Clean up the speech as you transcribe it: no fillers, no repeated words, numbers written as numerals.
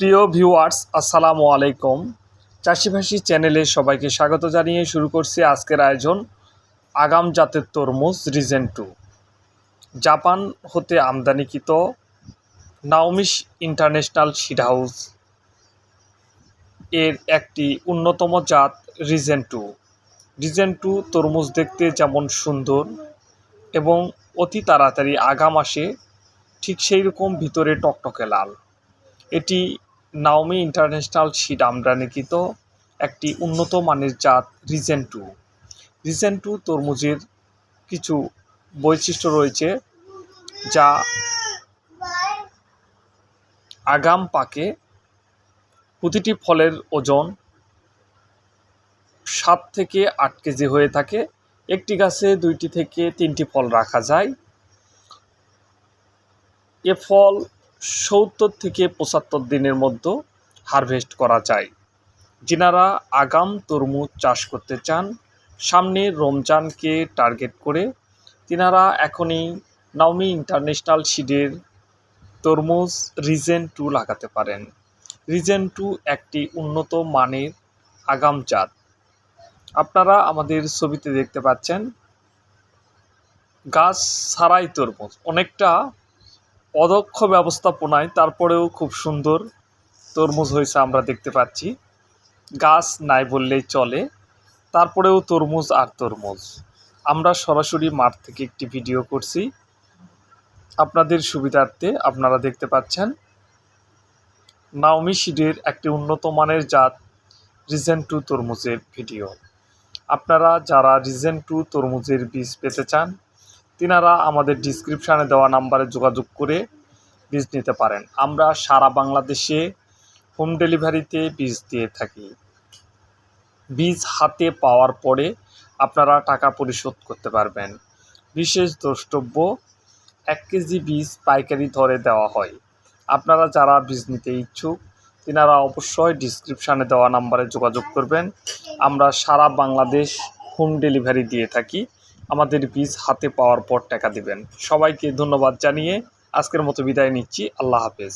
প্রিয় ভিউয়ার্স, আসসালামু আলাইকুম। চাষিভাষী চ্যানেলে সবাইকে স্বাগত জানিয়ে শুরু করছি আজকের আয়োজন। আগাম জাতের তরমুজ রিজেন 2 জাপান হতে আমদানিকৃত নাওমিস ইন্টারন্যাশনাল সিড হাউস এর একটি অন্যতম জাত রিজেন 2 তরমুজ দেখতে যেমন সুন্দর এবং অতি তাড়াতাড়ি আগাম আসে, ঠিক সেই রকম ভিতরে টকটকে লাল। এটি নাওমি ইন্টারন্যাশনাল সিড আমদানিকৃত একটি উন্নত মানের জাত রিজেন 2 তরমুজের কিছু বৈশিষ্ট্য রয়েছে, যা আগাম পাকে। প্রতিটি ফলের ওজন 7 থেকে 8 কেজি হয়ে থাকে। একটি গাছে 2টি থেকে 3টি ফল রাখা যায়। এ ফল 70 থেকে 75 দিনের মধ্যে হারভেস্ট করা যায়। যিনারা আগাম তরমুজ চাষ করতে চান সামনে রমজানকে টার্গেট করে, তিনারা এখনই নাওমি ইন্টারন্যাশনাল সিডের তরমুজ রিজেন 2 লাগাতে পারেন। রিজেন 2 একটি উন্নত মানের আগাম জাত। আপনারা আমাদের ছবিতে দেখতে পাচ্ছেন গাছ ছাড়াই তরমুজ, অনেকটা অদক্ষ ব্যবস্থাপনায় তারপরেও খুব সুন্দর তরমুজ হয়েছে আমরা দেখতে পাচ্ছি। গাছ নাই বললেই চলে, তারপরেও তরমুজ আর তরমুজ। আমরা সরাসরি মাঠ থেকে একটি ভিডিও করছি আপনাদের সুবিধার্থে। আপনারা দেখতে পাচ্ছেন নাওমি সিডের একটি উন্নত মানের জাত রিজেন 2 তরমুজের ভিডিও। আপনারা যারা রিজেন 2 তরমুজের বীজ পেতে চান, তিনারা আমাদের ডিসক্রিপশানে দেওয়া নাম্বারে যোগাযোগ করে বীজ নিতে পারেন। আমরা সারা বাংলাদেশে হোম ডেলিভারিতে বীজ দিয়ে থাকি। বীজ হাতে পাওয়ার পরে আপনারা টাকা পরিশোধ করতে পারবেন। বিশেষ দ্রষ্টব্য, 1 কেজি বীজ পাইকারি দরে দেওয়া হয়। আপনারা যারা বীজ নিতে ইচ্ছুক, তিনারা অবশ্যই ডিসক্রিপশানে দেওয়া নাম্বারে যোগাযোগ করবেন। আমরা সারা বাংলাদেশ হোম ডেলিভারি দিয়ে থাকি। আমাদের বীজ হাতে পাওয়ার পর টাকা দিবেন। সবাইকে ধন্যবাদ জানিয়ে আজকের মতো বিদায় নিচ্ছি। আল্লাহ হাফেজ।